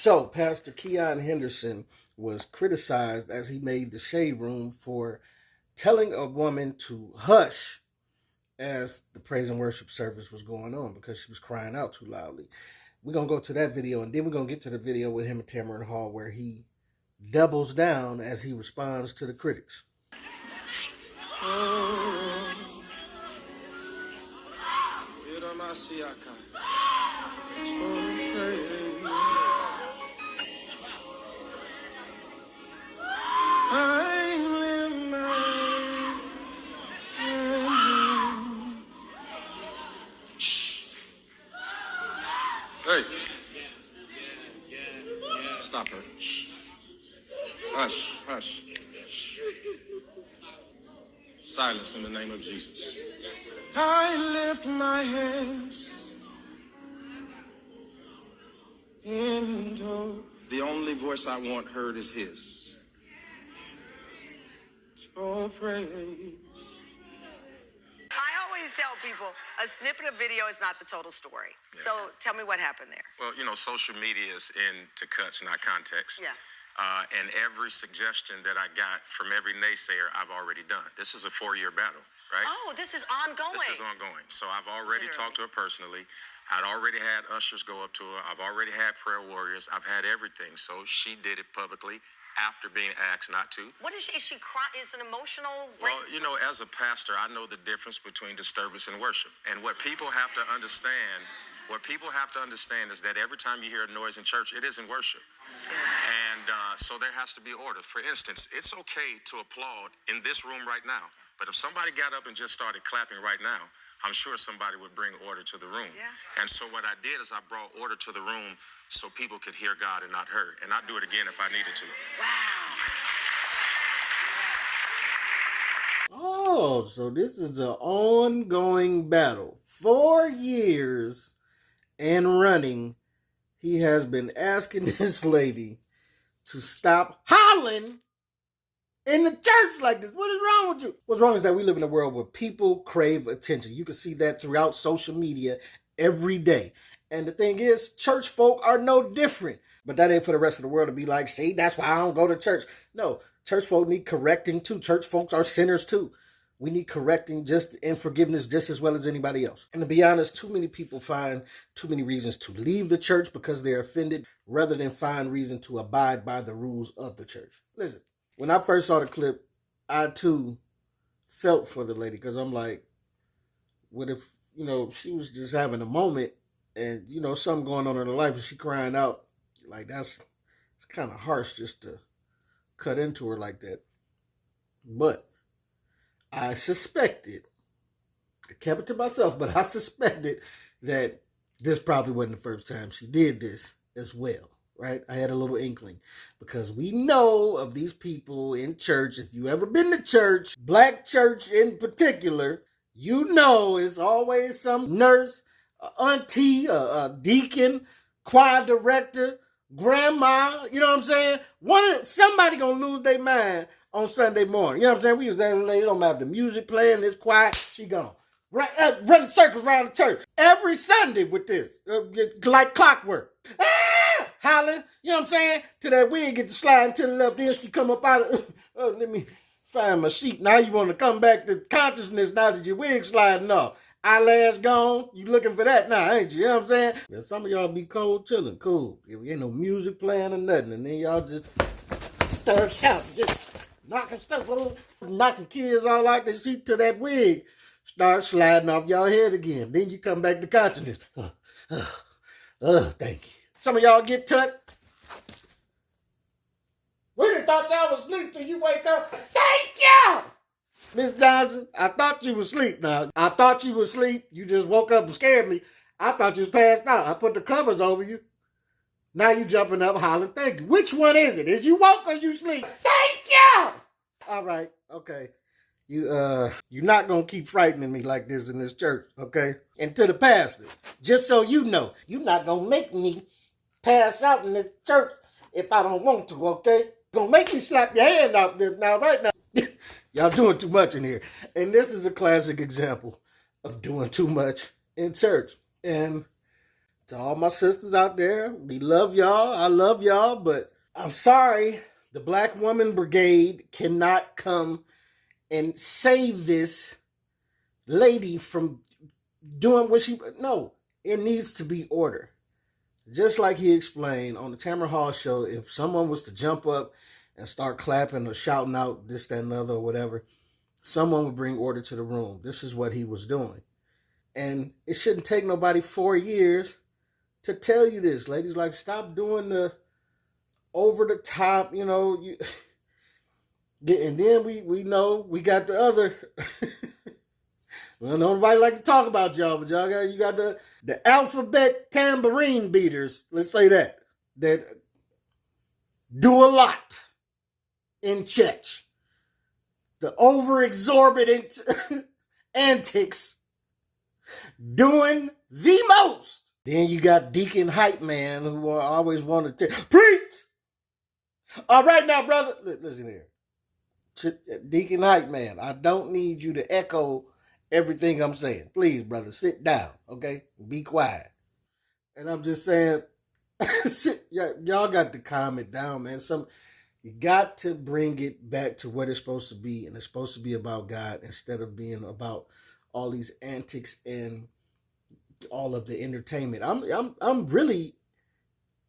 So, Pastor Keion Henderson was criticized as he made the shade room for telling a woman to hush as the praise and worship service was going on because she was crying out too loudly. We're going to go to that video, and then we're going to get to the video with him and Tamron Hall where he doubles down as he responds to the critics. Hey, stop her. Hush, hush. Silence in the name of Jesus. I lift my hands into the only voice I want heard is his. So praise. I always tell people a snippet of video is not the total story. Yeah. So tell me what happened there. Well, you know, social media is into cuts, not context. Yeah. And every suggestion that I got from every naysayer, I've already done. This is a 4-year battle, right? Oh, this is ongoing. This is ongoing. So I've already talked to her personally. I'd already had ushers go up to her. I've already had prayer warriors. I've had everything. So she did it publicly after being asked not to. What is she? Is she crying? Is an emotional Well, you know, as a pastor, I know the difference between disturbance and worship. And what people have to understand is that every time you hear a noise in church, it isn't worship. And so there has to be order. For instance, it's okay to applaud in this room right now. But if somebody got up and just started clapping right now, I'm sure somebody would bring order to the room. Yeah. And so what I did is I brought order to the room so people could hear God and not her. And I'd do it again if I needed to. Wow. Oh, so this is an ongoing battle. 4 years and running, he has been asking this lady to stop hollering in the church like this. What is wrong with you? What's wrong is that we live in a world where people crave attention. You can see that throughout social media every day. And the thing is, church folk are no different. But that ain't for the rest of the world to be like, see, that's why I don't go to church. No, church folk need correcting too. Church folks are sinners too. We need correcting and forgiveness just as well as anybody else. And to be honest, too many people find too many reasons to leave the church because they're offended rather than find reason to abide by the rules of the church. Listen, when I first saw the clip, I too felt for the lady because I'm like, what if, you know, she was just having a moment and, you know, something going on in her life and she crying out. Like, it's kind of harsh just to cut into her like that. But I suspected, I kept it to myself, but I suspected that this probably wasn't the first time she did this as well, right? I had a little inkling because we know of these people in church. If you ever been to church, black church in particular, you know it's always some nurse, auntie, a deacon, choir director, grandma, you know what I'm saying? Somebody gonna lose their mind on Sunday morning. You know what I'm saying? We was there, they don't have the music playing, it's quiet, she gone. Right, running circles around the church every Sunday with this, like clockwork. Hollering, you know what I'm saying? Till that wig get to sliding to the left, then she come up out of, oh, let me find my sheet. Now you want to come back to consciousness now that your wig sliding off. Eyelash gone, you looking for that now, ain't you? You know what I'm saying? Yeah, some of y'all be cold chilling, cool. If ain't no music playing or nothing, and then y'all just start shouting, just knocking stuff over, knocking kids all like they see to that wig. Start sliding off y'all head again. Then you come back to consciousness. Thank you. Some of y'all get tucked. We done thought y'all was asleep till you wake up. Thank you! Miss Johnson, I thought you was asleep now. I thought you was asleep. You just woke up and scared me. I thought you was passed out. I put the covers over you. Now you jumping up hollering, thank you. Which one is it? Is you woke or you sleep? Thank you! All right, okay. You're not going to keep frightening me like this in this church, okay? And to the pastor, just so you know, you're not going to make me pass out in this church if I don't want to, okay? You're going to make me slap your hand out there now, right now. Y'all doing too much in here. And this is a classic example of doing too much in church. And To all my sisters out there, we love y'all. I love y'all, but I'm sorry. The Black Woman Brigade cannot come and save this lady from doing what she... No, there needs to be order. Just like he explained on the Tamron Hall Show, if someone was to jump up and start clapping or shouting out this, that, and the other or whatever, someone would bring order to the room. This is what he was doing. And it shouldn't take nobody 4 years to tell you this. Ladies, like, stop doing the over the top, you know. And then we know we got the other... Well, nobody like to talk about y'all, but you got the alphabet tambourine beaters, let's say that do a lot in church. The over-exorbitant antics doing the most. Then you got Deacon Hype Man, who always wanted to preach. All right now, brother, listen here. Deacon Hype Man, I don't need you to echo everything I'm saying. Please, brother, sit down, okay? Be quiet. And I'm just saying, y'all got to calm it down, man. You got to bring it back to what it's supposed to be, and it's supposed to be about God instead of being about all these antics and all of the entertainment. I'm really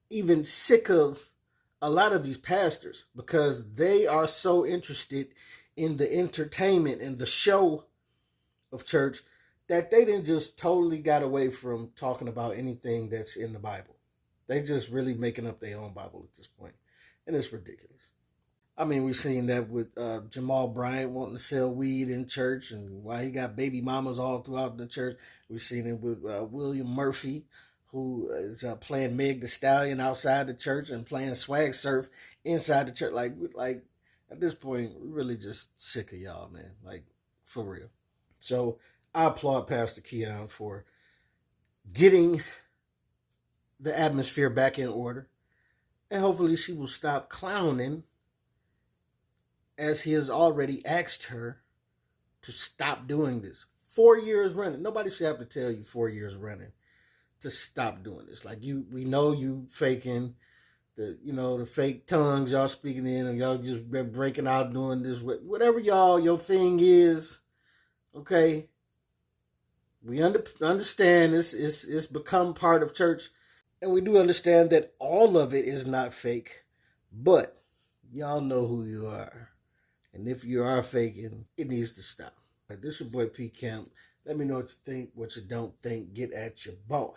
even sick of a lot of these pastors because they are so interested in the entertainment and the show of church that they didn't just totally got away from talking about anything that's in the Bible. They just really making up their own Bible at this point. And it's ridiculous. I mean, we've seen that with Jamal Bryant wanting to sell weed in church and why he got baby mamas all throughout the church. We've seen it with William Murphy, who is playing Meg Thee Stallion outside the church and playing swag surf inside the church. Like at this point, we're really just sick of y'all, man. Like, for real. So I applaud Pastor Keion for getting the atmosphere back in order. And hopefully she will stop clowning, as he has already asked her to stop doing this. 4 years running. Nobody should have to tell you 4 years running to stop doing this. Like, we know you faking the fake tongues y'all speaking in, and y'all just breaking out doing this. Whatever your thing is, okay? We understand this. It's become part of church. And we do understand that all of it is not fake. But y'all know who you are. And if you are faking, it needs to stop. This is your boy P. Camp. Let me know what you think, what you don't think. Get at your boy.